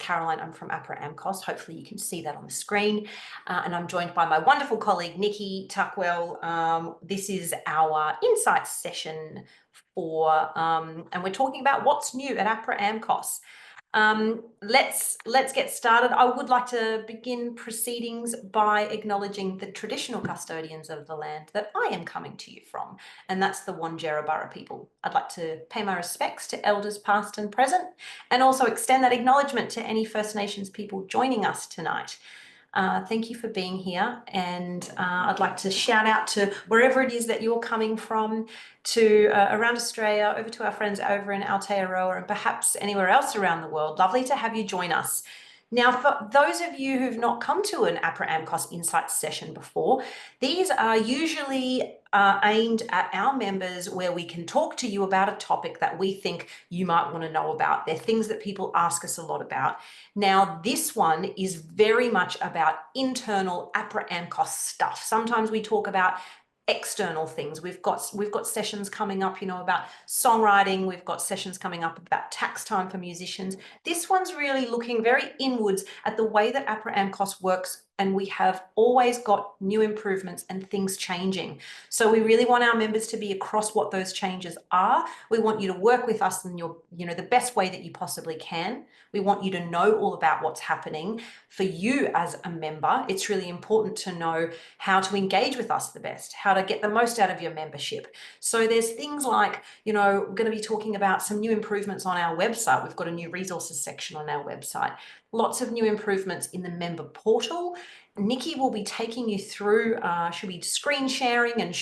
Caroline. I'm from APRA AMCOS. Hopefully you can see that on the screen. And I'm joined by my wonderful colleague, Nikki Tuckwell. This is our insights session and we're talking about what's new at APRA AMCOS. Let's get started. I would like to begin proceedings by acknowledging the traditional custodians of the land that I am coming to you from, and that's the Wandjera people. I'd like to pay my respects to elders past and present, and also extend that acknowledgement to any First Nations people joining us tonight. Thank you for being here, and I'd like to shout out to wherever it is that you're coming from, to around Australia, over to our friends over in Aotearoa, and perhaps anywhere else around the world. Lovely to have you join us. Now, for those of you who've not come to an APRA AMCOS Insights session before, these are usually aimed at our members, where we can talk to you about a topic that we think you might want to know about. They're things that people ask us a lot about. Now, this one is very much about internal APRA AMCOS stuff. Sometimes we talk about external things. We've got sessions coming up, about songwriting. We've got sessions coming up about tax time for musicians. This one's really looking very inwards at the way that APRA AMCOS works, and we have always got new improvements and things changing. So we really want our members to be across what those changes are. We want you to work with us in the best way that you possibly can. We want you to know all about what's happening. For you as a member, it's really important to know how to engage with us the best, how to get the most out of your membership. So there's things like, we're going to be talking about some new improvements on our website. We've got a new resources section on our website. Lots of new improvements in the member portal. Nikki will be taking you through, she'll be screen sharing and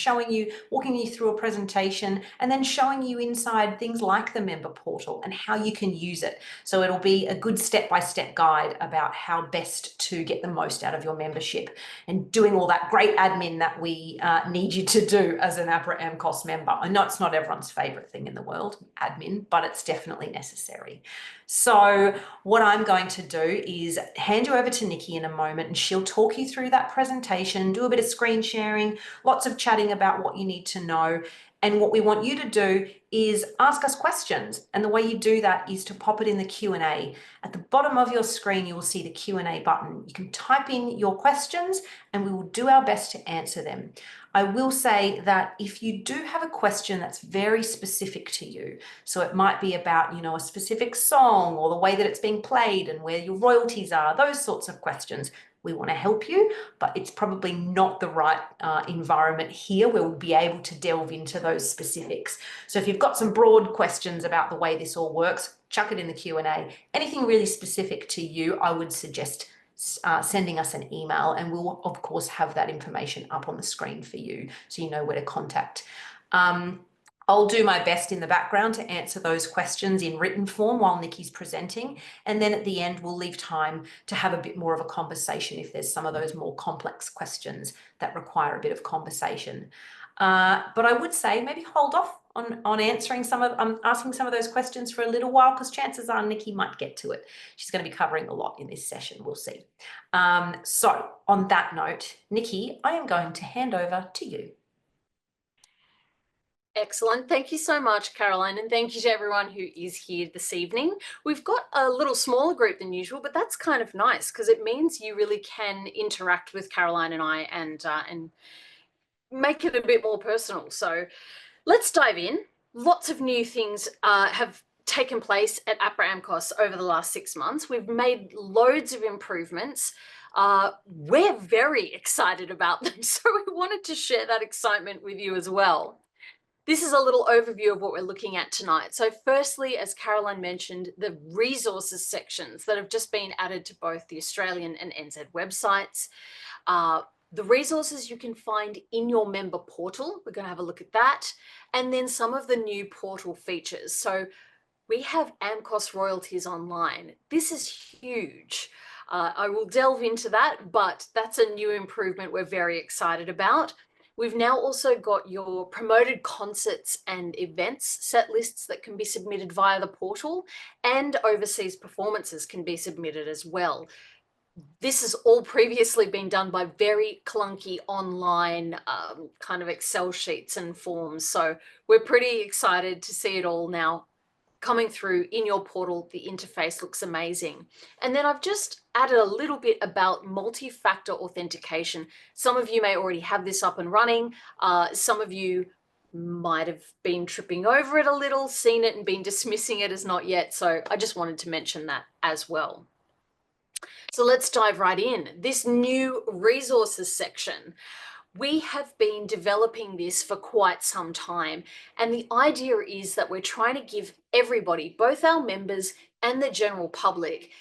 walking you through a presentation, and then showing you inside things like the member portal and how you can use it. So it'll be a good step-by-step guide about how best to get the most out of your membership and doing all that great admin that we need you to do as an APRA AMCOS member. I know it's not everyone's favorite thing in the world, admin, but it's definitely necessary. So what I'm going to do is hand you over to Nikki in a moment, and she'll talk you through that presentation, do a bit of screen sharing, lots of chatting about what you need to know. And what we want you to do is ask us questions. And the way you do that is to pop it in the Q&A. At the bottom of your screen, you will see the Q&A button. You can type in your questions and we will do our best to answer them. I will say that if you do have a question that's very specific to you, so it might be about, a specific song or the way that it's being played and where your royalties are, those sorts of questions, we want to help you, but it's probably not the right environment here where we'll be able to delve into those specifics. So if you've got some broad questions about the way this all works, chuck it in the Q&A. Anything really specific to you, I would suggest sending us an email, and we'll of course have that information up on the screen for you so you know where to contact. I'll do my best in the background to answer those questions in written form while Nikki's presenting. And then at the end, we'll leave time to have a bit more of a conversation if there's some of those more complex questions that require a bit of conversation. But I would say maybe hold off on asking some of those questions for a little while, because chances are Nikki might get to it. She's going to be covering a lot in this session. We'll see. So on that note, Nikki, I am going to hand over to you. Excellent. Thank you so much, Caroline, and thank you to everyone who is here this evening. We've got a little smaller group than usual, but that's kind of nice because it means you really can interact with Caroline and I and make it a bit more personal. So let's dive in. Lots of new things have taken place at APRA AMCOS over the last 6 months. We've made loads of improvements. We're very excited about them, so we wanted to share that excitement with you as well. This is a little overview of what we're looking at tonight. So firstly, as Caroline mentioned, the resources sections that have just been added to both the Australian and NZ websites. The resources you can find in your member portal, we're going to have a look at that. And then some of the new portal features. So we have AMCOS royalties online. This is huge. I will delve into that, but that's a new improvement we're very excited about. We've now also got your promoted concerts and events set lists that can be submitted via the portal, and overseas performances can be submitted as well. This has all previously been done by very clunky online kind of Excel sheets and forms. So we're pretty excited to see it all now coming through in your portal. The interface looks amazing. And then I've just added a little bit about multi-factor authentication. Some of you may already have this up and running. Some of you might have been tripping over it a little, seen it and been dismissing it as not yet. So I just wanted to mention that as well. So let's dive right in. This new resources section. We have been developing this for quite some time, and the idea is that we're trying to give everybody, both our members and the general public,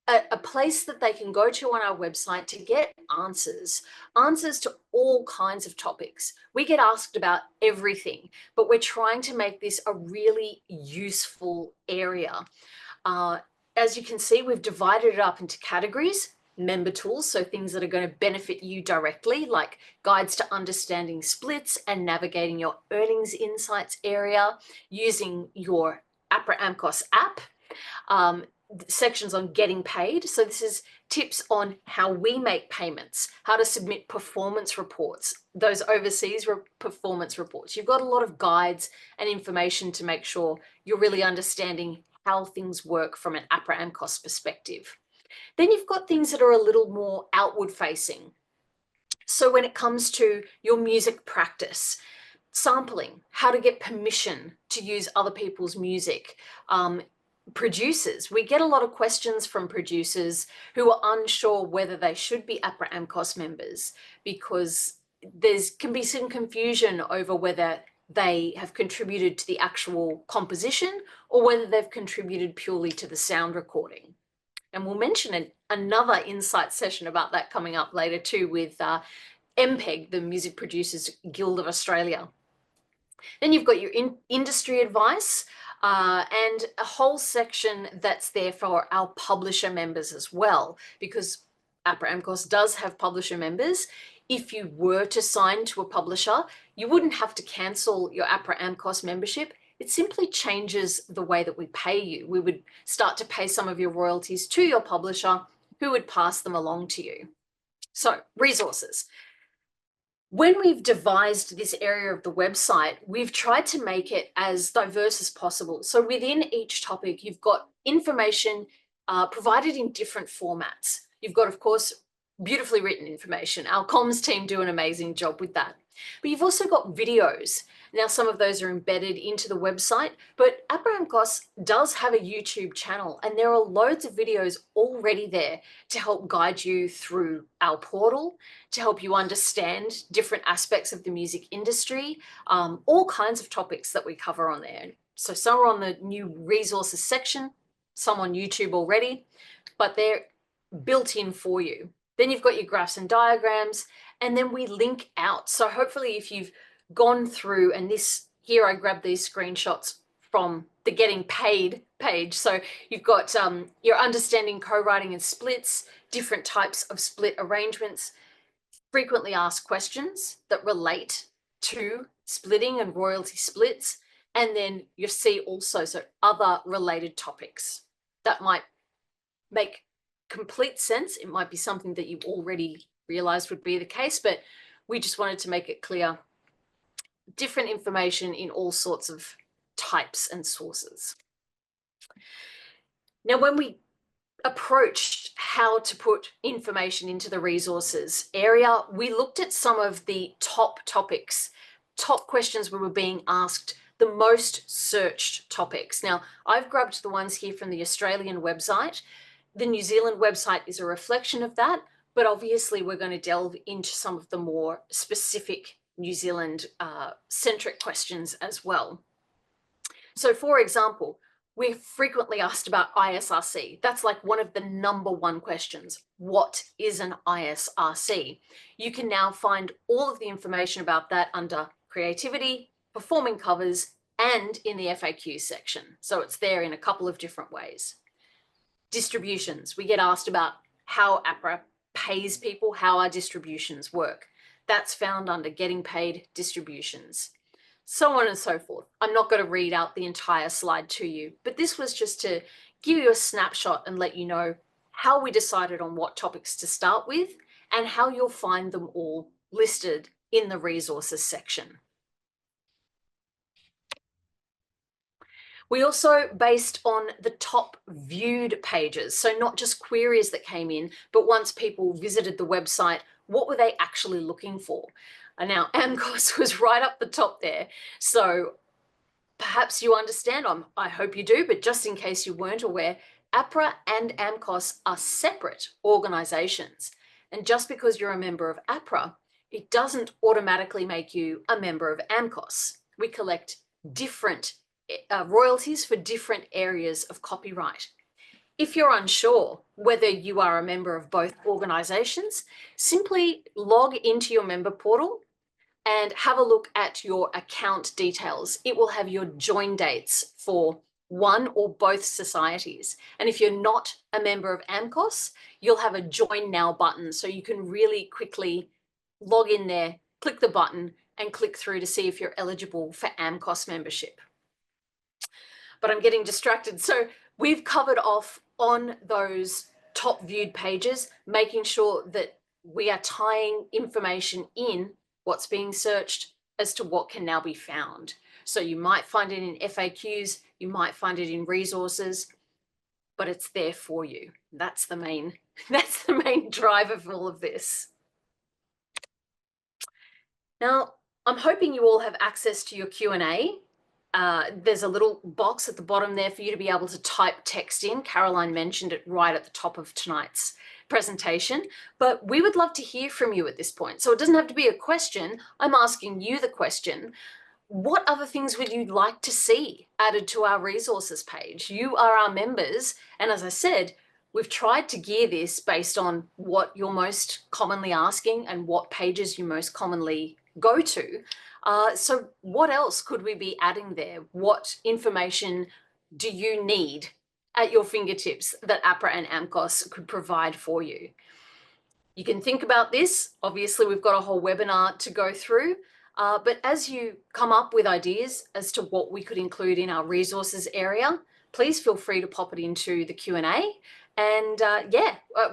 a place that they can go to on our website to get answers to all kinds of topics. We get asked about everything, but we're trying to make this a really useful area. As you can see, we've divided it up into categories. Member tools, so things that are going to benefit you directly, like guides to understanding splits and navigating your earnings insights area using your APRA AMCOS app. Sections on getting paid. So this is tips on how we make payments, how to submit performance reports, those overseas performance reports. You've got a lot of guides and information to make sure you're really understanding how things work from an APRA AMCOS perspective. Then you've got things that are a little more outward facing. So when it comes to your music practice, sampling, how to get permission to use other people's music, producers. We get a lot of questions from producers who are unsure whether they should be APRA AMCOS members, because can be some confusion over whether they have contributed to the actual composition or whether they've contributed purely to the sound recording. And we'll mention another insight session about that coming up later too with MPEG, the Music Producers Guild of Australia. Then you've got your industry advice and a whole section that's there for our publisher members as well, because APRA AMCOS does have publisher members. If you were to sign to a publisher, you wouldn't have to cancel your APRA AMCOS membership. It simply changes the way that we pay you. We would start to pay some of your royalties to your publisher, who would pass them along to you. So, resources. When we've devised this area of the website, we've tried to make it as diverse as possible. So within each topic, you've got information provided in different formats. You've got, of course, beautifully written information. Our comms team do an amazing job with that. But you've also got videos. Now, some of those are embedded into the website, but APRA AMCOS does have a YouTube channel, and there are loads of videos already there to help guide you through our portal, to help you understand different aspects of the music industry, all kinds of topics that we cover on there. So some are on the new resources section, some on YouTube already, but they're built in for you. Then you've got your graphs and diagrams, and then we link out. So hopefully if you've gone through, and here I grabbed these screenshots from the getting paid page. So you've got your understanding co-writing and splits, different types of split arrangements, frequently asked questions that relate to splitting and royalty splits, and then you see also other related topics that might make complete sense. It might be something that you already realized would be the case, but we just wanted to make it clear. Different information in all sorts of types and sources. Now, when we approached how to put information into the resources area, we looked at some of the top topics, top questions we were being asked, the most searched topics. Now, I've grabbed the ones here from the Australian website. The New Zealand website is a reflection of that, but obviously we're going to delve into some of the more specific New Zealand centric questions as well. So for example, we're frequently asked about ISRC. That's like one of the #1 questions. What is an ISRC? You can now find all of the information about that under creativity, performing covers, and in the FAQ section. So it's there in a couple of different ways. Distributions. We get asked about how APRA pays people, how our distributions work. That's found under getting paid distributions, so on and so forth. I'm not going to read out the entire slide to you, but this was just to give you a snapshot and let you know how we decided on what topics to start with and how you'll find them all listed in the resources section. We also based on the top viewed pages. So not just queries that came in, but once people visited the website, what were they actually looking for? And now AMCOS was right up the top there. So perhaps you understand, I hope you do, but just in case you weren't aware, APRA and AMCOS are separate organisations. And just because you're a member of APRA, it doesn't automatically make you a member of AMCOS. We collect different royalties for different areas of copyright. If you're unsure whether you are a member of both organisations, simply log into your member portal and have a look at your account details. It will have your join dates for one or both societies. And if you're not a member of AMCOS, you'll have a join now button. So you can really quickly log in there, click the button and click through to see if you're eligible for AMCOS membership. But I'm getting distracted. So we've covered off on those top viewed pages, making sure that we are tying information in what's being searched as to what can now be found. So you might find it in FAQs, you might find it in resources, but it's there for you. That's the main drive of all of this. Now, I'm hoping you all have access to your Q&A. There's a little box at the bottom there for you to be able to type text in. Caroline mentioned it right at the top of tonight's presentation, but we would love to hear from you at this point. So it doesn't have to be a question. I'm asking you the question. What other things would you like to see added to our resources page? You are our members. And as I said, we've tried to gear this based on what you're most commonly asking and what pages you most commonly go to. So what else could we be adding there? What information do you need at your fingertips that APRA and AMCOS could provide for you? You can think about this. Obviously, we've got a whole webinar to go through, but as you come up with ideas as to what we could include in our resources area, please feel free to pop it into the Q&A. And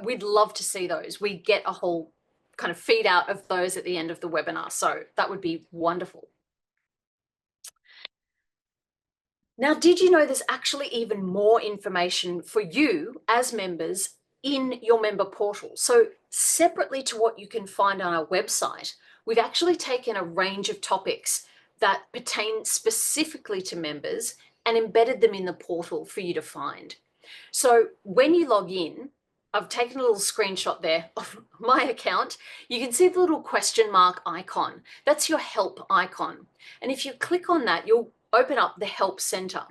we'd love to see those. We get a whole kind of feed out of those at the end of the webinar. So that would be wonderful. Now, did you know there's actually even more information for you as members in your member portal? So separately to what you can find on our website, we've actually taken a range of topics that pertain specifically to members and embedded them in the portal for you to find. So when you log in, I've taken a little screenshot there of my account. You can see the little question mark icon. That's your help icon. And if you click on that, you'll open up the Help Center.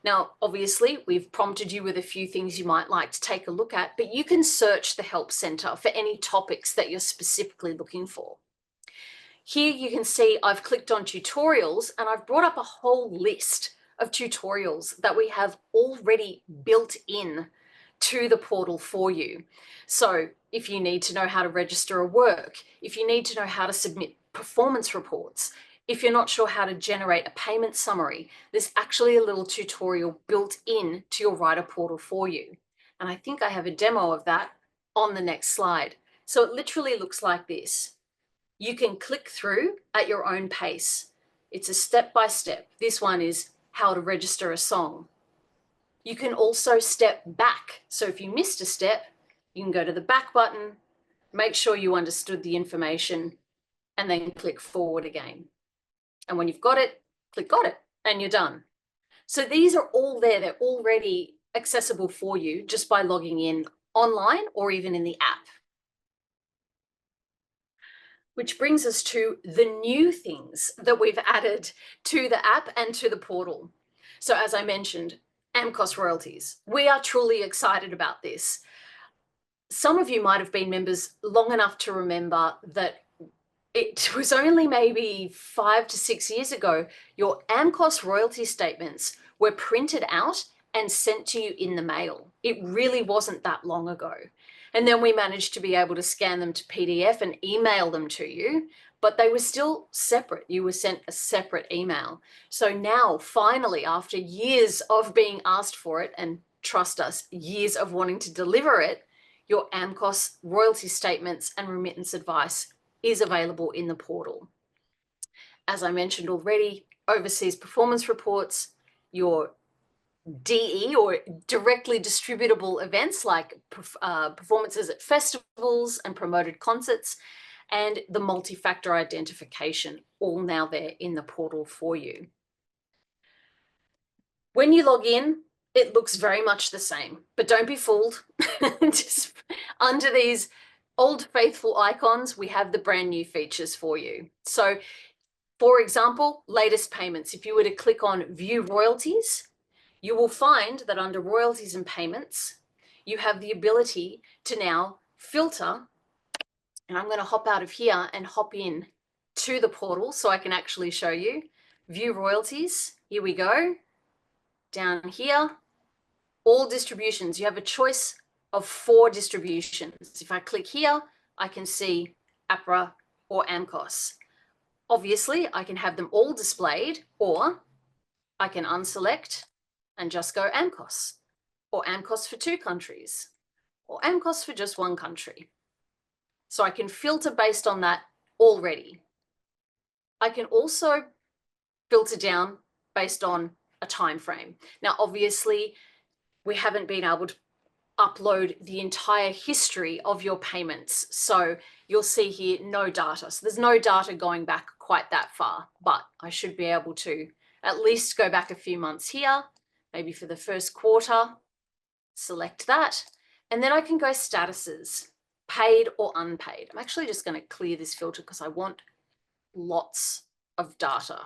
Now, obviously, we've prompted you with a few things you might like to take a look at, but you can search the Help Center for any topics that you're specifically looking for. Here you can see I've clicked on tutorials and I've brought up a whole list of tutorials that we have already built in to the portal for you. So if you need to know how to register a work, if you need to know how to submit performance reports, if you're not sure how to generate a payment summary, there's actually a little tutorial built in to your writer portal for you. And I think I have a demo of that on the next slide. So it literally looks like this. You can click through at your own pace. It's a step-by-step. This one is how to register a song. You can also step back. So if you missed a step, you can go to the back button, make sure you understood the information, and then click forward again. And when you've got it, click got it, and you're done. So these are all there. They're already accessible for you just by logging in online or even in the app. Which brings us to the new things that we've added to the app and to the portal. So as I mentioned, AMCOS royalties. We are truly excited about this. Some of you might have been members long enough to remember that it was only maybe 5 to 6 years ago, your AMCOS royalty statements were printed out and sent to you in the mail. It really wasn't that long ago. And then we managed to be able to scan them to PDF and email them to you, but they were still separate. You were sent a separate email. So now, finally, after years of being asked for it, and trust us, years of wanting to deliver it, your AMCOS royalty statements and remittance advice is available in the portal. As I mentioned already, overseas performance reports, your DE or directly distributable events like performances at festivals and promoted concerts, and the multi-factor identification, all now there in the portal for you. When you log in, it looks very much the same, but don't be fooled. Just under these old faithful icons, we have the brand new features for you. So, for example, latest payments. If you were to click on View Royalties, you will find that under Royalties and Payments, you have the ability to now filter, and I'm going to hop out of here and hop in to the portal so I can actually show you. View Royalties, here we go. Down here, all distributions. You have a choice of 4 distributions. If I click here, I can see APRA or AMCOS. Obviously, I can have them all displayed, or I can unselect and just go AMCOS, or AMCOS for 2 countries, or AMCOS for just 1 country. So I can filter based on that already. I can also filter down based on a time frame. Now, obviously, we haven't been able to upload the entire history of your payments. So you'll see here no data. So there's no data going back quite that far, but I should be able to at least go back a few months here, maybe for the first quarter, select that, and then I can go statuses, paid or unpaid. I'm actually just going to clear this filter because I want lots of data.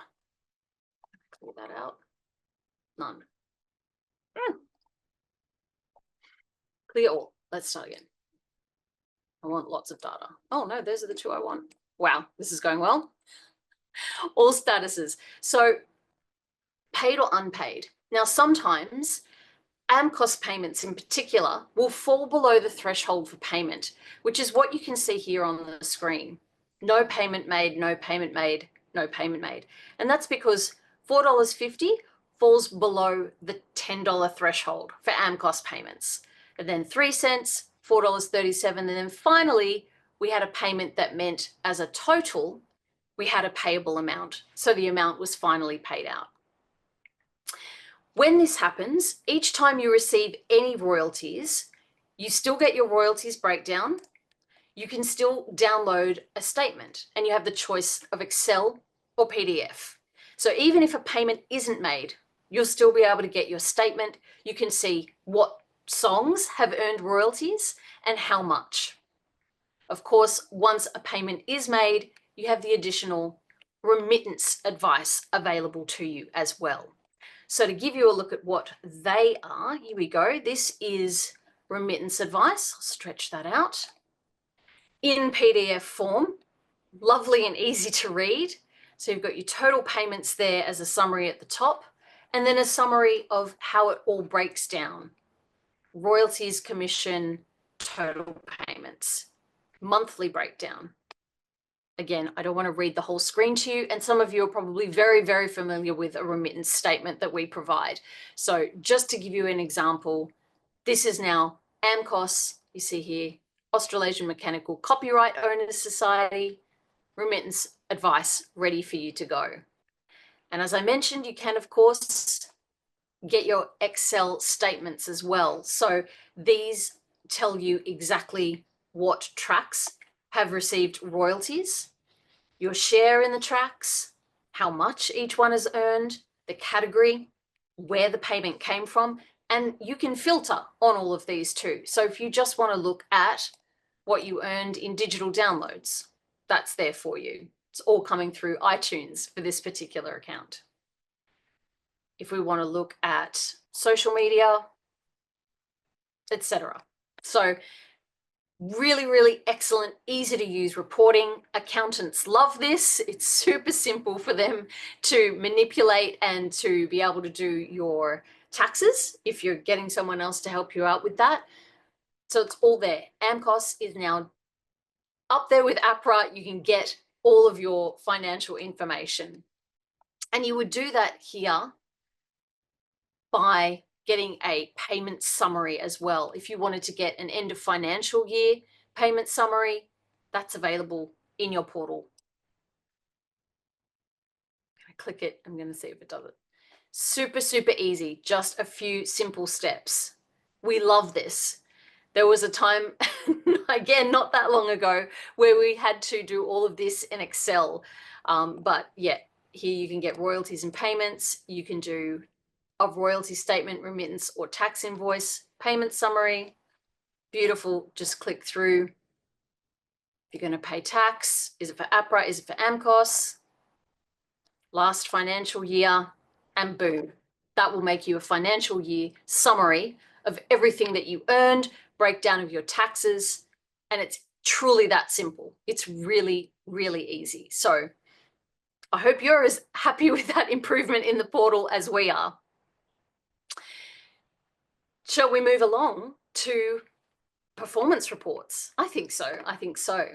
Clear that out. None. Clear all. Let's start again. I want lots of data. Oh no, those are the 2 I want. Wow, this is going well. All statuses. So paid or unpaid. Now, sometimes AMCOS payments in particular will fall below the threshold for payment, which is what you can see here on the screen. No payment made, no payment made, no payment made. And that's because $4.50 falls below the $10 threshold for AMCOS payments. And then 3 cents, $4.37. And then finally, we had a payment that meant as a total, we had a payable amount. So the amount was finally paid out. When this happens, each time you receive any royalties, you still get your royalties breakdown. You can still download a statement, and you have the choice of Excel or PDF. So even if a payment isn't made, you'll still be able to get your statement. You can see what songs have earned royalties and how much. Of course, once a payment is made, you have the additional remittance advice available to you as well. So to give you a look at what they are, here we go. This is remittance advice. I'll stretch that out. In PDF form, lovely and easy to read. So you've got your total payments there as a summary at the top, and then a summary of how it all breaks down. Royalties, commission, total payments, monthly breakdown. Again, I don't want to read the whole screen to you, and some of you are probably very, very familiar with a remittance statement that we provide. So just to give you an example, this is now AMCOS, you see here, Australasian Mechanical Copyright Owners Society, remittance advice ready for you to go. And as I mentioned, you can, of course, get your Excel statements as well. So these tell you exactly what tracks have received royalties, your share in the tracks, how much each one has earned, the category, where the payment came from, and you can filter on all of these too. So if you just want to look at what you earned in digital downloads, that's there for you. It's all coming through iTunes for this particular account. If we want to look at social media, etc. So really, really excellent, easy to use reporting. Accountants love this. It's super simple for them to manipulate and to be able to do your taxes if you're getting someone else to help you out with that. So it's all there. AMCOS is now up there with APRA. You can get all of your financial information. And you would do that here by getting a payment summary as well. If you wanted to get an end of financial year payment summary, that's available in your portal. I click it, I'm going to see if it does it. Super, super easy. Just a few simple steps. We love this. There was a time, again, not that long ago, where we had to do all of this in Excel. But yeah, here you can get royalties and payments. You can do a royalty statement, remittance, or tax invoice, payment summary. Beautiful. Just click through. If you're going to pay tax, is it for APRA? Is it for AMCOS? Last financial year, and boom. That will make you a financial year summary of everything that you earned, breakdown of your taxes, and it's truly that simple. It's really, really easy. So I hope you're as happy with that improvement in the portal as we are. Shall we move along to performance reports? I think so. I think so.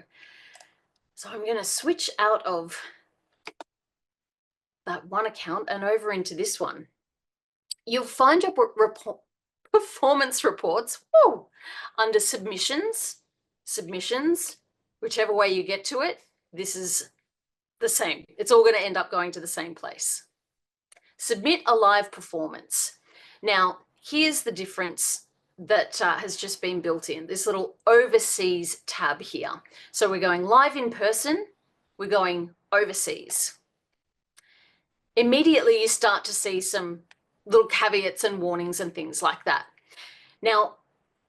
So I'm going to switch out of that one account and over into this one. You'll find your performance reports under submissions, whichever way you get to it. This is the same. It's all going to end up going to the same place. Submit a live performance. Now, here's the difference that has just been built in, this little overseas tab here. So we're going live in person, we're going overseas. Immediately you start to see some little caveats and warnings and things like that. Now,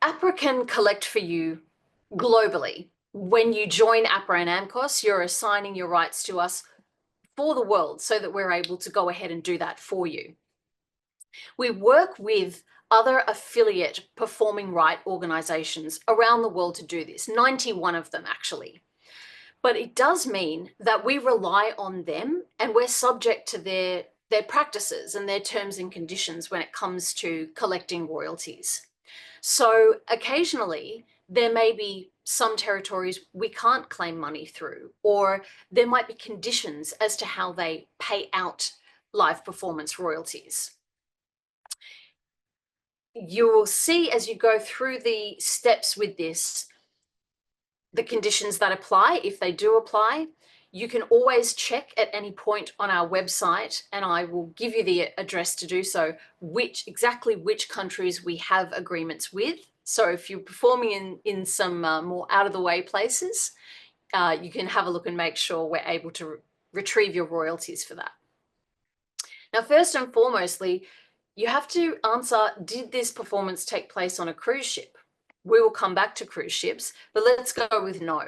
APRA can collect for you globally. When you join APRA and AMCOS, you're assigning your rights to us for the world so that we're able to go ahead and do that for you. We work with other affiliate performing right organizations around the world to do this, 91 of them actually. But it does mean that we rely on them and we're subject to their practices and their terms and conditions when it comes to collecting royalties. So occasionally there may be some territories we can't claim money through, or there might be conditions as to how they pay out live performance royalties. You will see as you go through the steps with this, the conditions that apply, if they do apply. You can always check at any point on our website, and I will give you the address to do so, exactly which countries we have agreements with. So if you're performing in some more out of the way places, you can have a look and make sure we're able to retrieve your royalties for that. Now, first and foremostly, you have to answer, did this performance take place on a cruise ship? We will come back to cruise ships, but let's go with no.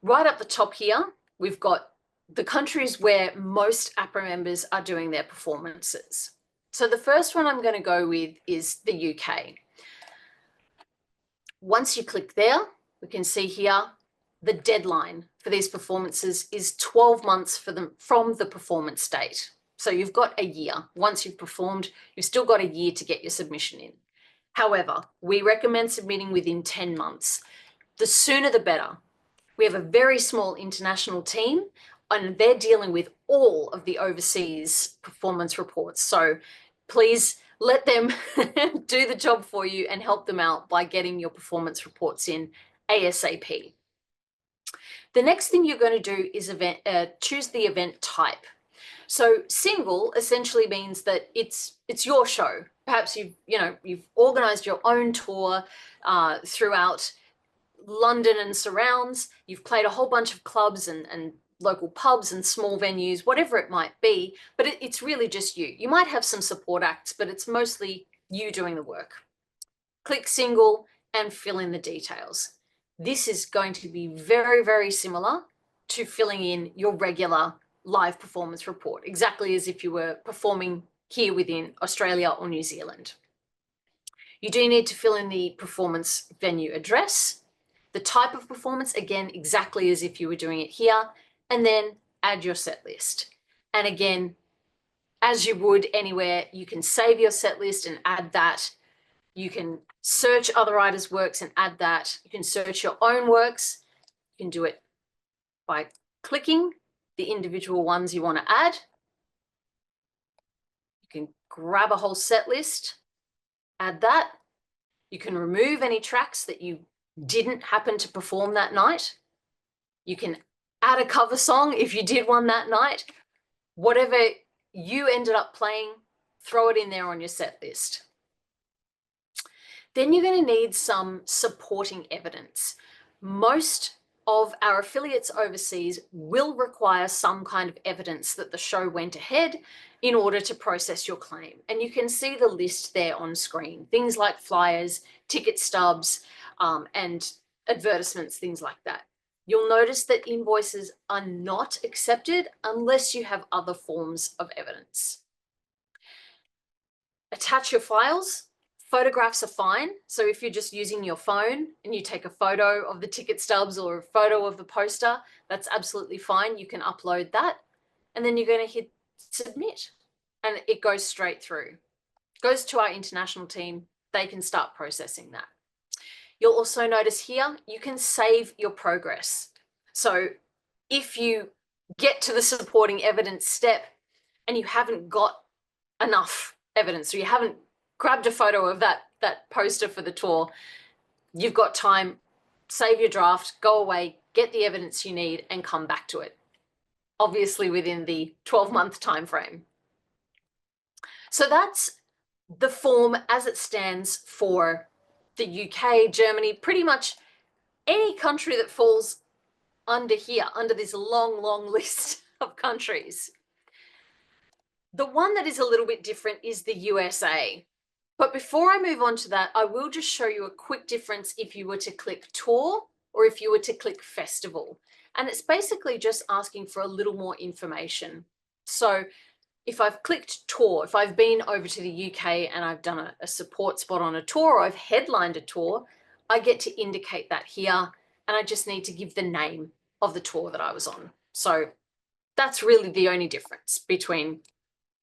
Right up the top here, we've got the countries where most APRA members are doing their performances. So the first one I'm going to go with is the UK. Once you click there, we can see here the deadline for these performances is 12 months from the performance date. So you've got a year. Once you've performed, you've still got a year to get your submission in. However, we recommend submitting within 10 months. The sooner the better. We have a very small international team and they're dealing with all of the overseas performance reports. So please let them do the job for you and help them out by getting your performance reports in ASAP. The next thing you're going to do is choose the event type. So single essentially means that it's your show. Perhaps you've organized your own tour throughout London and surrounds. You've played a whole bunch of clubs and local pubs and small venues, whatever it might be, but it's really just you. You might have some support acts, but it's mostly you doing the work. Click single and fill in the details. This is going to be very, very similar to filling in your regular live performance report, exactly as if you were performing here within Australia or New Zealand. You do need to fill in the performance venue address, the type of performance, again, exactly as if you were doing it here, and then add your set list. And again, as you would anywhere, you can save your set list and add that. You can search other writers' works and add that. You can search your own works. You can do it by clicking the individual ones you want to add. You can grab a whole set list, add that. You can remove any tracks that you didn't happen to perform that night. You can add a cover song if you did one that night. Whatever you ended up playing, throw it in there on your set list. Then you're going to need some supporting evidence. Most of our affiliates overseas will require some kind of evidence that the show went ahead in order to process your claim. And you can see the list there on screen. Things like flyers, ticket stubs, and advertisements, things like that. You'll notice that invoices are not accepted unless you have other forms of evidence. Attach your files. Photographs are fine. So if you're just using your phone and you take a photo of the ticket stubs or a photo of the poster, that's absolutely fine. You can upload that. And then you're going to hit submit. And it goes straight through. It goes to our international team. They can start processing that. You'll also notice here, you can save your progress. So if you get to the supporting evidence step and you haven't got enough evidence, or you haven't grabbed a photo of that poster for the tour, you've got time, save your draft, go away, get the evidence you need and come back to it. Obviously within the 12-month time frame. So that's the form as it stands for the UK, Germany, pretty much any country that falls under here, under this long, long list of countries. The one that is a little bit different is the USA. But before I move on to that, I will just show you a quick difference if you were to click tour or if you were to click festival. And it's basically just asking for a little more information. So if I've clicked tour, if I've been over to the UK and I've done a support spot on a tour, or I've headlined a tour, I get to indicate that here, and I just need to give the name of the tour that I was on. So that's really the only difference between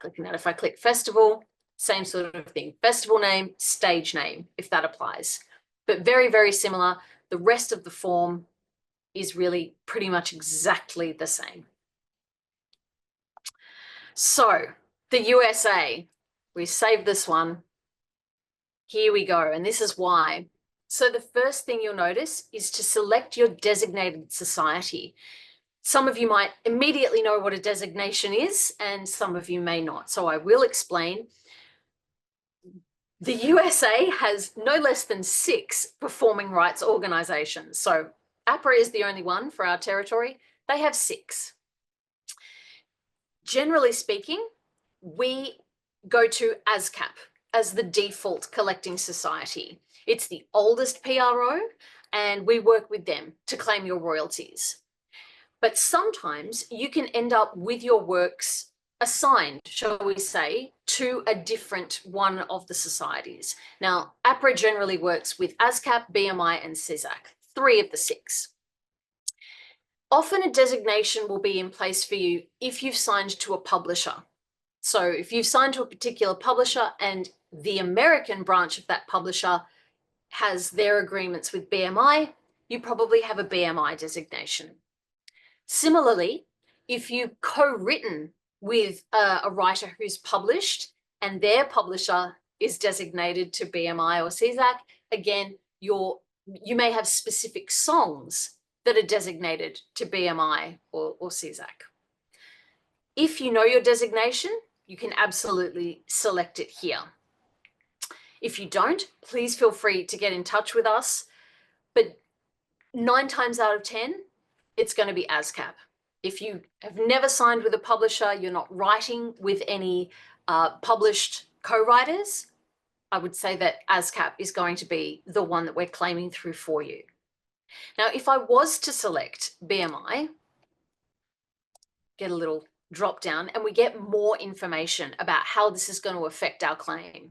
clicking that. If I click festival, same sort of thing, festival name, stage name, if that applies. But very, very similar. The rest of the form is really pretty much exactly the same. So the USA, we saved this one. Here we go, and this is why. So the first thing you'll notice is to select your designated society. Some of you might immediately know what a designation is, and some of you may not. So I will explain. The USA has no less than 6 performing rights organizations. So APRA is the only one for our territory. They have 6. Generally speaking, we go to ASCAP as the default collecting society. It's the oldest PRO, and we work with them to claim your royalties. But sometimes you can end up with your works assigned, shall we say, to a different one of the societies. Now, APRA generally works with ASCAP, BMI, and CISAC, 3 of the 6. Often a designation will be in place for you if you've signed to a publisher. So if you've signed to a particular publisher and the American branch of that publisher has their agreements with BMI, you probably have a BMI designation. Similarly, if you've co-written with a writer who's published and their publisher is designated to BMI or CISAC, again, you may have specific songs that are designated to BMI or CISAC. If you know your designation, you can absolutely select it here. If you don't, please feel free to get in touch with us. But 9 times out of 10, it's going to be ASCAP. If you have never signed with a publisher, you're not writing with any published co-writers, I would say that ASCAP is going to be the one that we're claiming through for you. Now, if I was to select BMI, get a little drop down, and we get more information about how this is going to affect our claim.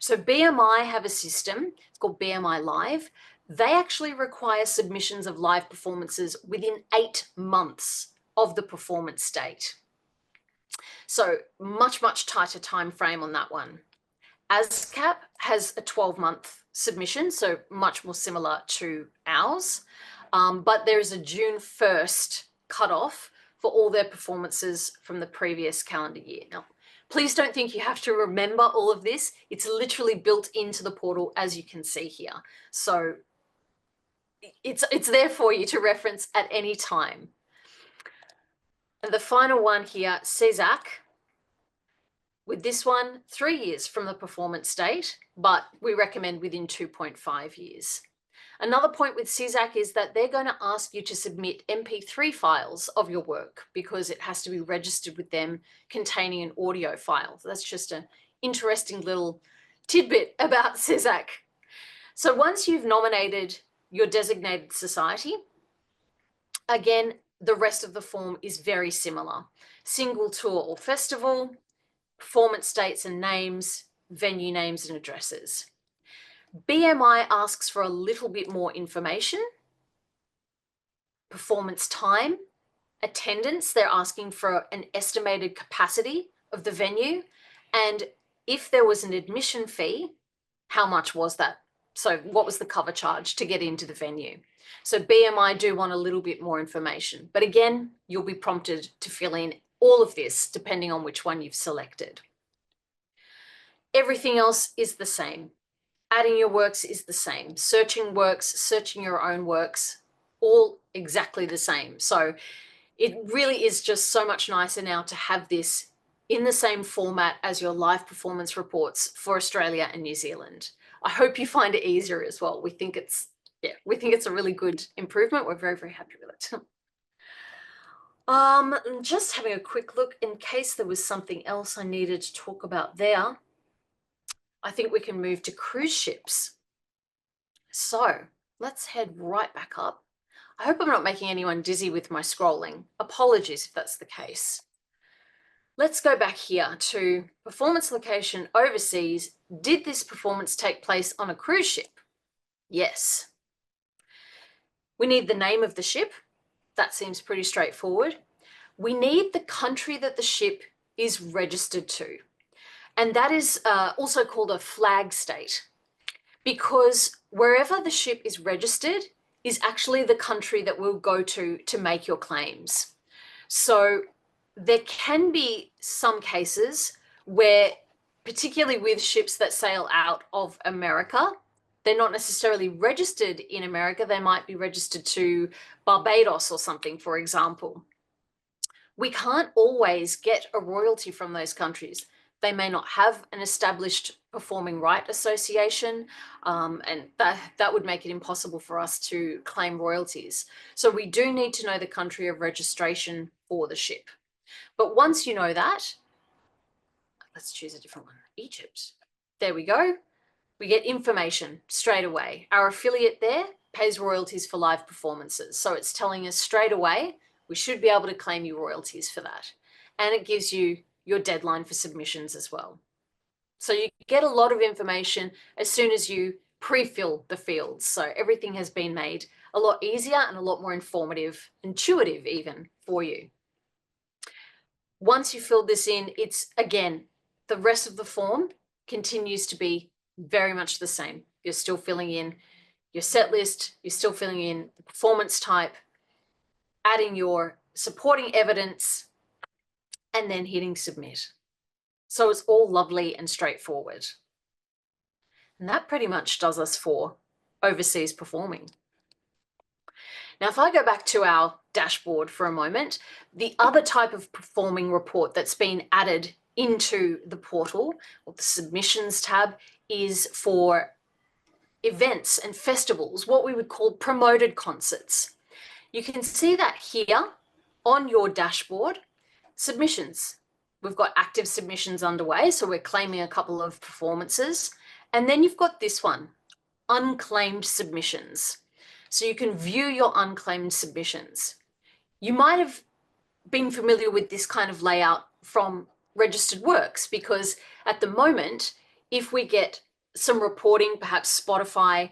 So BMI have a system, it's called BMI Live. They actually require submissions of live performances within 8 months of the performance date. So much, much tighter time frame on that one. ASCAP has a 12-month submission, so much more similar to ours. But there's a June 1st cutoff for all their performances from the previous calendar year. Now, please don't think you have to remember all of this. It's literally built into the portal, as you can see here. So it's there for you to reference at any time. And the final one here, CISAC. With this one, 3 years from the performance date, but we recommend within 2.5 years. Another point with SISAC is that they're going to ask you to submit MP3 files of your work because it has to be registered with them containing an audio file. So that's just an interesting little tidbit about SISAC. So once you've nominated your designated society, again, the rest of the form is very similar. Single tour or festival, performance dates and names, venue names and addresses. BMI asks for a little bit more information. Performance time, attendance, they're asking for an estimated capacity of the venue. And if there was an admission fee, how much was that? So what was the cover charge to get into the venue? So BMI do want a little bit more information. But again, you'll be prompted to fill in all of this depending on which one you've selected. Everything else is the same. Adding your works is the same. Searching works, searching your own works, all exactly the same. So it really is just so much nicer now to have this in the same format as your live performance reports for Australia and New Zealand. I hope you find it easier as well. We think it's a really good improvement. We're very, very happy with it. Just having a quick look in case there was something else I needed to talk about there. I think we can move to cruise ships. So let's head right back up. I hope I'm not making anyone dizzy with my scrolling. Apologies if that's the case. Let's go back here to performance location overseas. Did this performance take place on a cruise ship? Yes. We need the name of the ship. That seems pretty straightforward. We need the country that the ship is registered to. And that is also called a flag state, because wherever the ship is registered is actually the country that we'll go to make your claims. So there can be some cases where, particularly with ships that sail out of America, they're not necessarily registered in America. They might be registered to Barbados or something, for example. We can't always get a royalty from those countries. They may not have an established performing right association, and that would make it impossible for us to claim royalties. So we do need to know the country of registration for the ship. But once you know that, let's choose a different one, Egypt. There we go. We get information straight away. Our affiliate there pays royalties for live performances. So it's telling us straight away, we should be able to claim you royalties for that. And it gives you your deadline for submissions as well. So you get a lot of information as soon as you pre-fill the fields. So everything has been made a lot easier and a lot more informative, intuitive even for you. Once you fill this in, it's again, the rest of the form continues to be very much the same. You're still filling in your set list, you're still filling in the performance type, adding your supporting evidence, and then hitting submit. So it's all lovely and straightforward. And that pretty much does us for overseas performing. Now, if I go back to our dashboard for a moment, the other type of performing report that's been added into the portal, or the submissions tab, is for events and festivals, what we would call promoted concerts. You can see that here on your dashboard. Submissions. We've got active submissions underway, so we're claiming a couple of performances. And then you've got this one, unclaimed submissions. So you can view your unclaimed submissions. You might have been familiar with this kind of layout from registered works, because at the moment, if we get some reporting, perhaps Spotify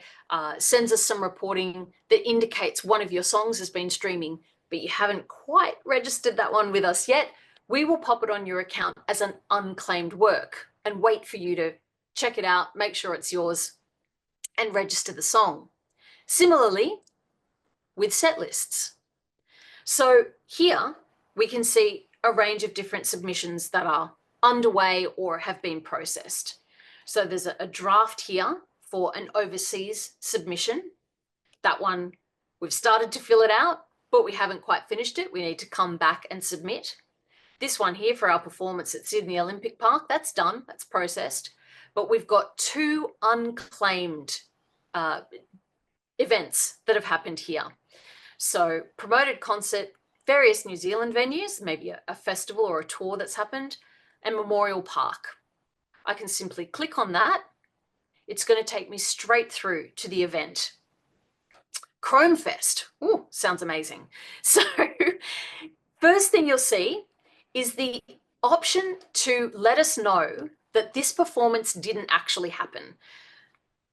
sends us some reporting that indicates one of your songs has been streaming, but you haven't quite registered that one with us yet, we will pop it on your account as an unclaimed work and wait for you to check it out, make sure it's yours, and register the song. Similarly, with set lists. So here we can see a range of different submissions that are underway or have been processed. So there's a draft here for an overseas submission. That one, we've started to fill it out, but we haven't quite finished it. We need to come back and submit. This one here for our performance at Sydney Olympic Park, that's done, that's processed. But we've got 2 unclaimed events that have happened here. So promoted concert, various New Zealand venues, maybe a festival or a tour that's happened, and Memorial Park. I can simply click on that. It's going to take me straight through to the event. Chrome Fest. Ooh, sounds amazing. So first thing you'll see is the option to let us know that this performance didn't actually happen.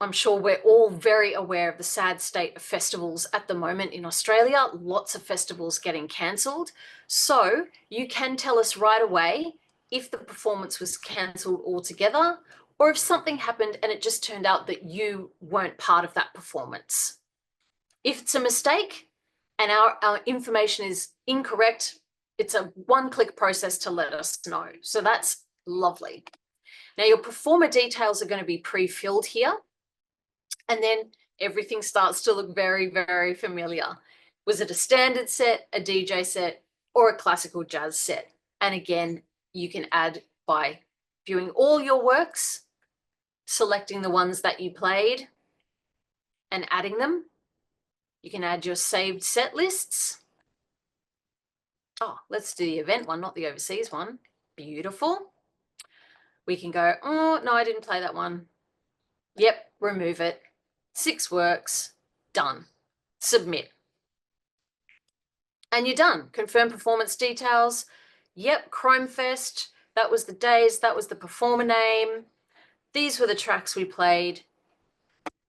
I'm sure we're all very aware of the sad state of festivals at the moment in Australia, lots of festivals getting cancelled. So you can tell us right away if the performance was cancelled altogether, or if something happened and it just turned out that you weren't part of that performance. If it's a mistake and our information is incorrect, it's a one-click process to let us know. So that's lovely. Now your performer details are going to be pre-filled here. And then everything starts to look very, very familiar. Was it a standard set, a DJ set, or a classical jazz set? And again, you can add by viewing all your works, selecting the ones that you played and adding them. You can add your saved set lists. Oh, let's do the event one, not the overseas one. Beautiful. We can go, oh, no, I didn't play that one. Yep, remove it. 6 works, done. Submit. And you're done. Confirm performance details. Yep, Chrome Fest. That was the days, that was the performer name. These were the tracks we played.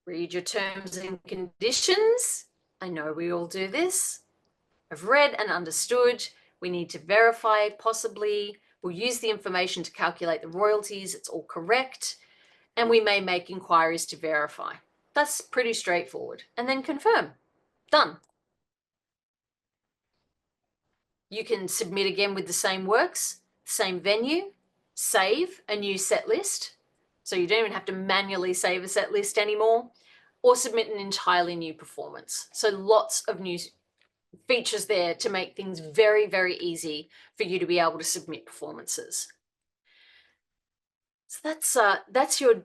Read your terms and conditions. I know we all do this. I've read and understood. We need to verify possibly. We'll use the information to calculate the royalties. It's all correct. And we may make inquiries to verify. That's pretty straightforward. And then confirm. Done. You can submit again with the same works, same venue, save a new set list. So you don't even have to manually save a set list anymore, or submit an entirely new performance. So lots of new features there to make things very, very easy for you to be able to submit performances. So that's your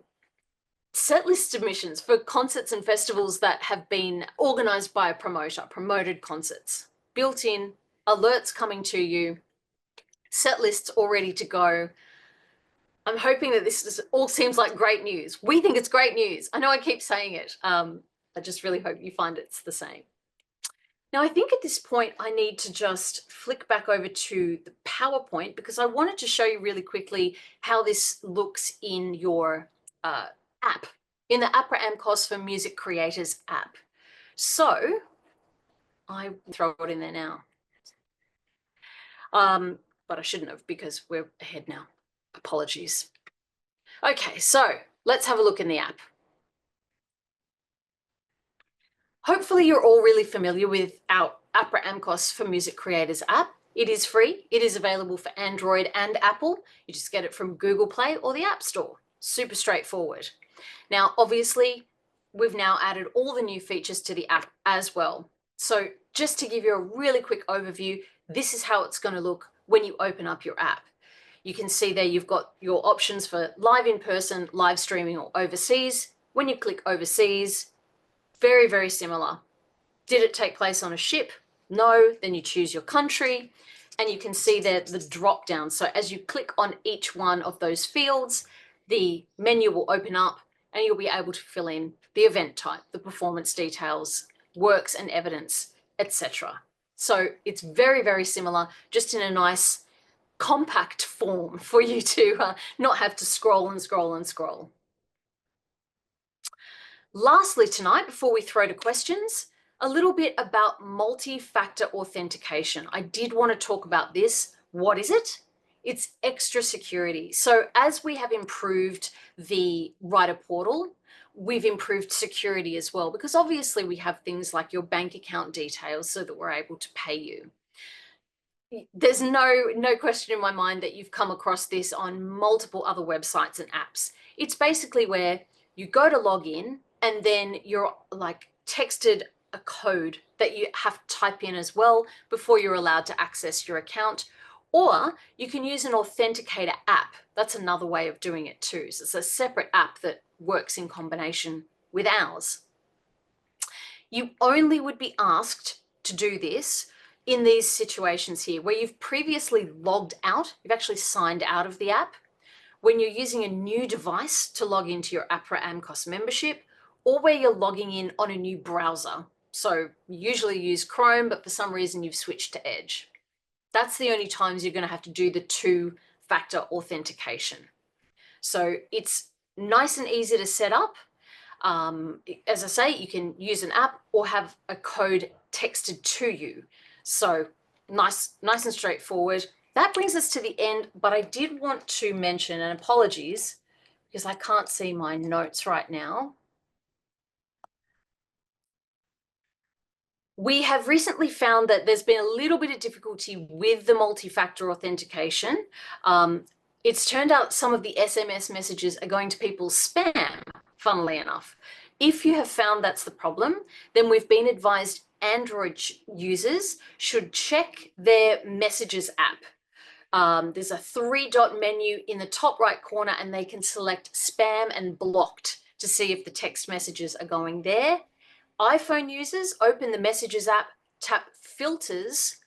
set list submissions for concerts and festivals that have been organised by a promoter, promoted concerts. Built in, alerts coming to you, set lists all ready to go. I'm hoping that this all seems like great news. We think it's great news. I know I keep saying it. I just really hope you find it's the same. Now, I think at this point, I need to just flick back over to the PowerPoint because I wanted to show you really quickly how this looks in your app, in the APRA AMCOS for Music Creators app. So I throw it in there now. But I shouldn't have because we're ahead now. Apologies. Okay, so let's have a look in the app. Hopefully you're all really familiar with our APRA AMCOS for Music Creators app. It is free. It is available for Android and Apple. You just get it from Google Play or the App Store. Super straightforward. Now, obviously, we've now added all the new features to the app as well. So just to give you a really quick overview, this is how it's going to look when you open up your app. You can see there you've got your options for live in person, live streaming, or overseas. When you click overseas, very, very similar. Did it take place on a ship? No. Then you choose your country and you can see there the drop down. So as you click on each one of those fields, the menu will open up and you'll be able to fill in the event type, the performance details, works and evidence, etc. So it's very, very similar, just in a nice compact form for you to not have to scroll and scroll and scroll. Lastly tonight, before we throw to questions, a little bit about multi-factor authentication. I did want to talk about this. What is it? It's extra security. So as we have improved the writer portal, we've improved security as well, because obviously we have things like your bank account details so that we're able to pay you. There's no question in my mind that you've come across this on multiple other websites and apps. It's basically where you go to log in and then you're like texted a code that you have to type in as well before you're allowed to access your account. Or you can use an authenticator app. That's another way of doing it too. So it's a separate app that works in combination with ours. You only would be asked to do this in these situations here where you've previously logged out, you've actually signed out of the app, when you're using a new device to log into your APRA AMCOS membership, or where you're logging in on a new browser. So you usually use Chrome, but for some reason you've switched to Edge. That's the only times you're going to have to do the two-factor authentication. So it's nice and easy to set up. As I say, you can use an app or have a code texted to you. So nice and straightforward. That brings us to the end, but I did want to mention, and apologies, because I can't see my notes right now. We have recently found that there's been a little bit of difficulty with the multi-factor authentication. It's turned out some of the SMS messages are going to people's spam, funnily enough. If you have found that's the problem, then we've been advised Android users should check their Messages app. There's a 3-dot menu in the top right corner, and they can select spam and blocked to see if the text messages are going there. iPhone users, open the Messages app, tap Filters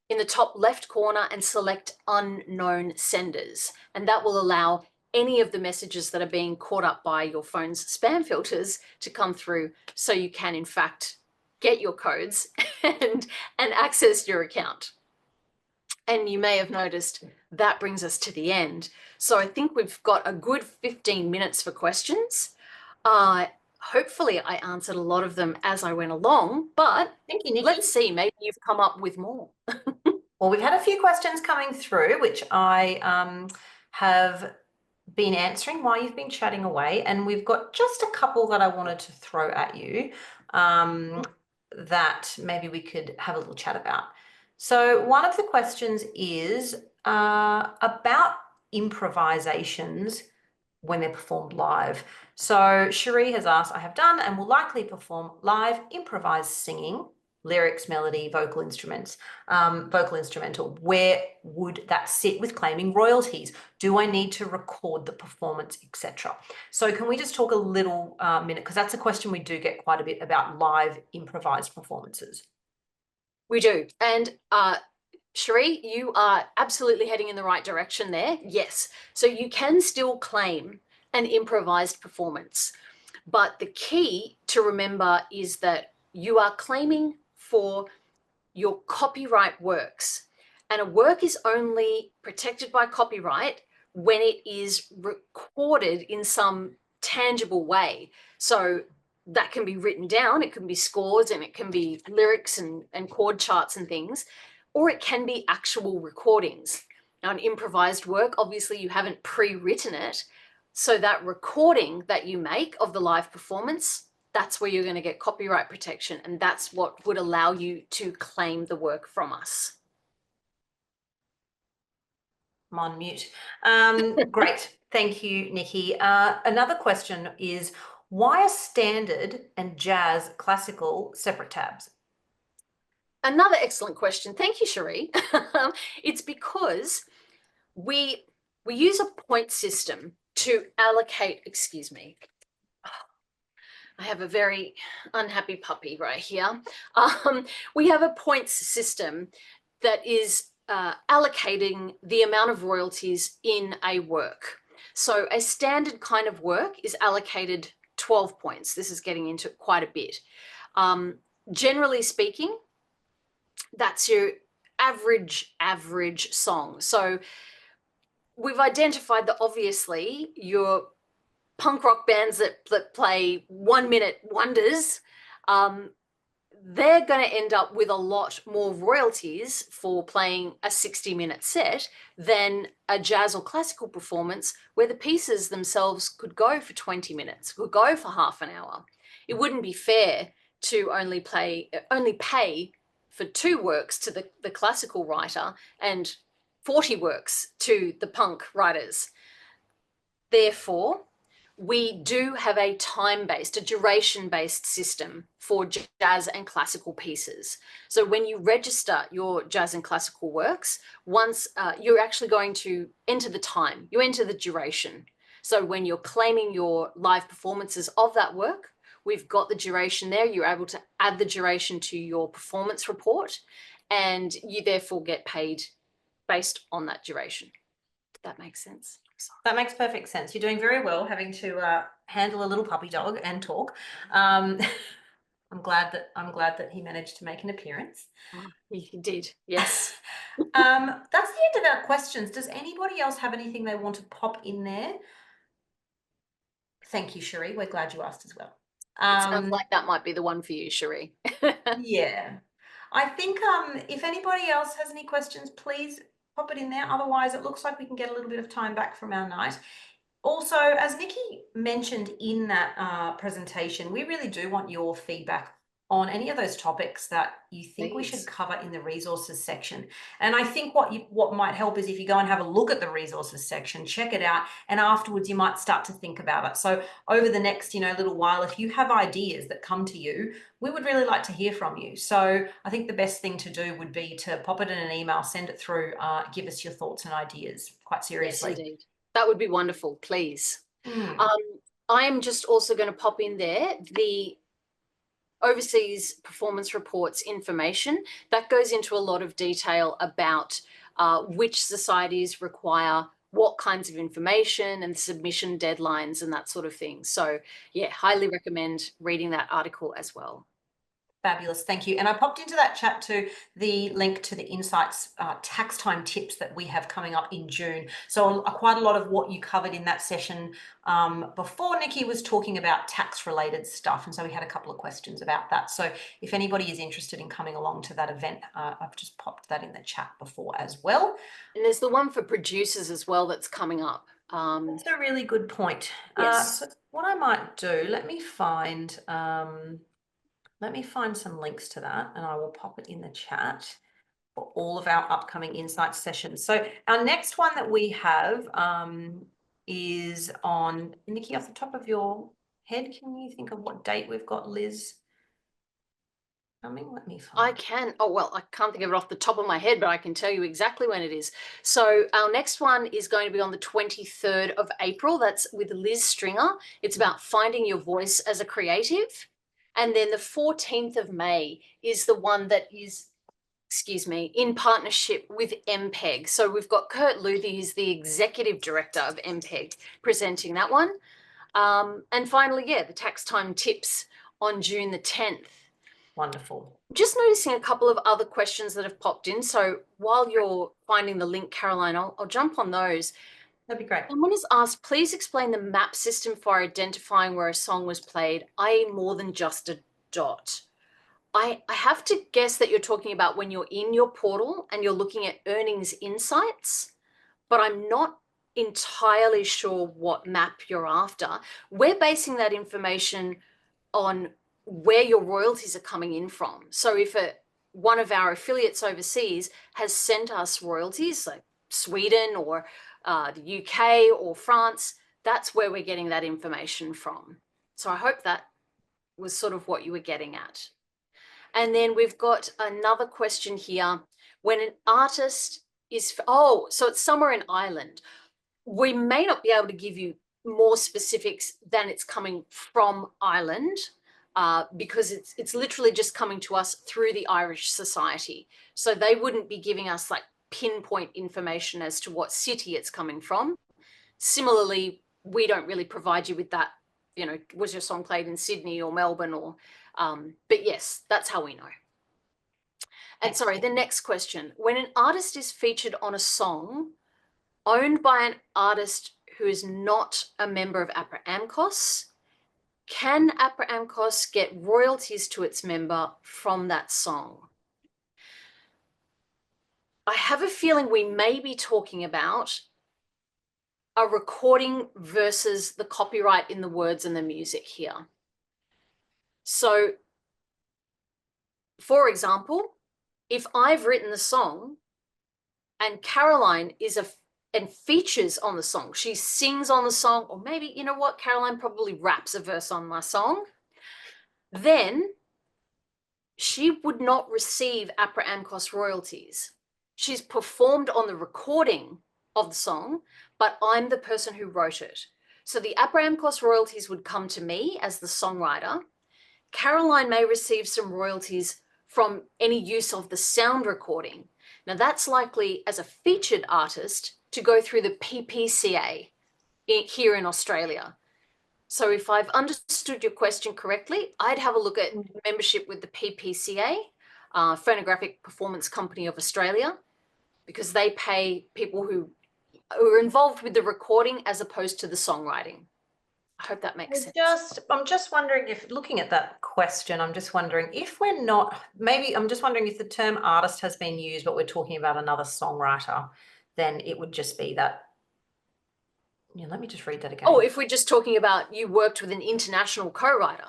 in the top left corner and select Unknown Senders. And that will allow any of the messages that are being caught up by your phone's spam filters to come through, so you can in fact get your codes and access your account. And you may have noticed that brings us to the end. So I think we've got a good 15 minutes for questions. Hopefully I answered a lot of them as I went along, but Thank you, Nikki. Let's see, maybe you've come up with more. Well, we've had a few questions coming through, which I have been answering while you've been chatting away, and we've got just a couple that I wanted to throw at you that maybe we could have a little chat about. So one of the questions is about improvisations when they're performed live. So Cherie has asked, I have done and will likely perform live improvised singing, lyrics, melody, vocal instruments, vocal instrumental. Where would that sit with claiming royalties? Do I need to record the performance, etc.? So can we just talk a little minute, because that's a question we do get quite a bit about live improvised performances. We do. And Cherie, you are absolutely heading in the right direction there. Yes. So you can still claim an improvised performance. But the key to remember is that you are claiming for your copyright works. And a work is only protected by copyright when it is recorded in some tangible way. So that can be written down, it can be scores, and it can be lyrics and chord charts and things, or it can be actual recordings. Now, an improvised work, obviously you haven't pre-written it, so that recording that you make of the live performance, that's where you're going to get copyright protection, and that's what would allow you to claim the work from us. I'm on mute. Great. Thank you, Nikki. Another question is, why are standard and jazz classical separate tabs? Another excellent question. Thank you, Cherie. It's because we use a point system to allocate, excuse me. I have a very unhappy puppy right here. We have a points system that is allocating the amount of royalties in a work. So a standard kind of work is allocated 12 points. This is getting into quite a bit. Generally speaking, that's your average song. So we've identified that obviously your punk rock bands that play 1-minute wonders, they're going to end up with a lot more royalties for playing a 60-minute set than a jazz or classical performance where the pieces themselves could go for 20 minutes, could go for half an hour. It wouldn't be fair to only pay for 2 works to the classical writer and 40 works to the punk writers. Therefore, we do have a time-based, a duration-based system for jazz and classical pieces. So when you register your jazz and classical works, once you're actually going to enter the time, you enter the duration. So when you're claiming your live performances of that work, we've got the duration there. You're able to add the duration to your performance report, and you therefore get paid based on that duration. Does that make sense? That makes perfect sense. You're doing very well having to handle a little puppy dog and talk. I'm glad that he managed to make an appearance. Oh, he did, yes. That's the end of our questions. Does anybody else have anything they want to pop in there? Thank you, Cherie. We're glad you asked as well. It sounds like that might be the one for you, Cherie. Yeah. I think if anybody else has any questions, please pop it in there. Otherwise, it looks like we can get a little bit of time back from our night. Also, as Nikki mentioned in that presentation, we really do want your feedback on any of those topics that you think we should cover in the resources section. And I think what might help is if you go and have a look at the resources section, check it out, and afterwards you might start to think about it. So over the next, little while, if you have ideas that come to you, we would really like to hear from you. So I think the best thing to do would be to pop it in an email, send it through, give us your thoughts and ideas, quite seriously. Yes, indeed. That would be wonderful, please. I am just also going to pop in there the overseas performance reports information. That goes into a lot of detail about which societies require what kinds of information and submission deadlines and that sort of thing. So yeah, highly recommend reading that article as well. Fabulous, thank you. And I popped into that chat too the link to the Insights tax time tips that we have coming up in June. So quite a lot of what you covered in that session before, Nikki was talking about tax related stuff. And so we had a couple of questions about that. So if anybody is interested in coming along to that event, I've just popped that in the chat before as well. And there's the one for producers as well that's coming up. That's a really good point. Yes. So what I might do, let me find some links to that and I will pop it in the chat for all of our upcoming Insights sessions. So our next one that we have is on, Nikki, off the top of your head, can you think of what date we've got Liz coming? Let me find. I can. Oh, well, I can't think of it off the top of my head, but I can tell you exactly when it is. So our next one is going to be on the 23rd of April. That's with Liz Stringer. It's about finding your voice as a creative. And then the 14th of May is the one that is, in partnership with MPEG. So we've got Kurt Luthi, who's the executive director of MPEG, presenting that one. And finally, yeah, the tax time tips on June the 10th. Wonderful. Just noticing a couple of other questions that have popped in. So while you're finding the link, Caroline, I'll jump on those. That'd be great. Someone has asked, please explain the map system for identifying where a song was played, i.e. more than just a dot. I have to guess that you're talking about when you're in your portal and you're looking at earnings insights, but I'm not entirely sure what map you're after. We're basing that information on where your royalties are coming in from. So if one of our affiliates overseas has sent us royalties, like Sweden or the UK or France, that's where we're getting that information from. So I hope that was sort of what you were getting at. And then we've got another question here. When an artist is, so it's somewhere in Ireland. We may not be able to give you more specifics than it's coming from Ireland because it's literally just coming to us through the Irish Society. So they wouldn't be giving us like pinpoint information as to what city it's coming from. Similarly, we don't really provide you with that, was your song played in Sydney or Melbourne or, but yes, that's how we know. And sorry, the next question. When an artist is featured on a song owned by an artist who is not a member of APRA AMCOS, can APRA AMCOS get royalties to its member from that song? I have a feeling we may be talking about a recording versus the copyright in the words and the music here. So, for example, if I've written the song and Caroline is and features on the song. She sings on the song, or maybe, you know what, Caroline probably raps a verse on my song. Then she would not receive APRA AMCOS royalties. She's performed on the recording of the song, but I'm the person who wrote it. So the APRA AMCOS royalties would come to me as the songwriter. Caroline may receive some royalties from any use of the sound recording. Now that's likely as a featured artist to go through the PPCA here in Australia. So if I've understood your question correctly, I'd have a look at membership with the PPCA, Phonographic Performance Company of Australia, because they pay people who are involved with the recording as opposed to the songwriting. I hope that makes sense. I'm just wondering if, looking at that question, I'm just wondering if we're not, maybe I'm just wondering if the term artist has been used, but we're talking about another songwriter, then it would just be that. Yeah, let me just read that again. Oh, if we're just talking about you worked with an international co-writer.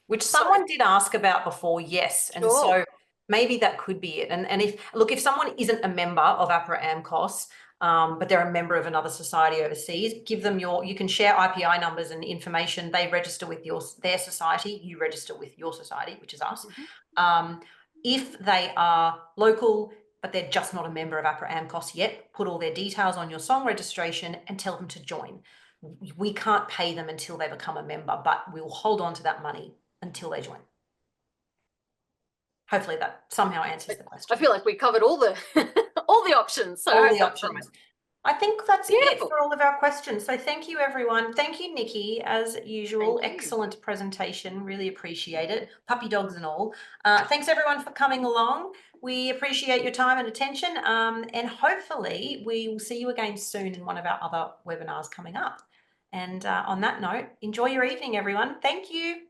Which someone did ask about before, yes. And so maybe that could be it. And if someone isn't a member of APRA AMCOS, but they're a member of another society overseas, give them you can share IPI numbers and information. They register with their society, you register with your society, which is us. If they are local, but they're just not a member of APRA AMCOS yet, put all their details on your song registration and tell them to join. We can't pay them until they become a member, but we'll hold on to that money until they join. Hopefully that somehow answers the question. I feel like we covered all the all the options. So all the options. I think that's Beautiful. it for all of our questions. So thank you, everyone. Thank you, Nikki, as usual. Excellent presentation. Really appreciate it. Puppy dogs and all. Thanks, everyone, for coming along. We appreciate your time and attention. And hopefully we will see you again soon in one of our other webinars coming up. And on that note, enjoy your evening, everyone. Thank you.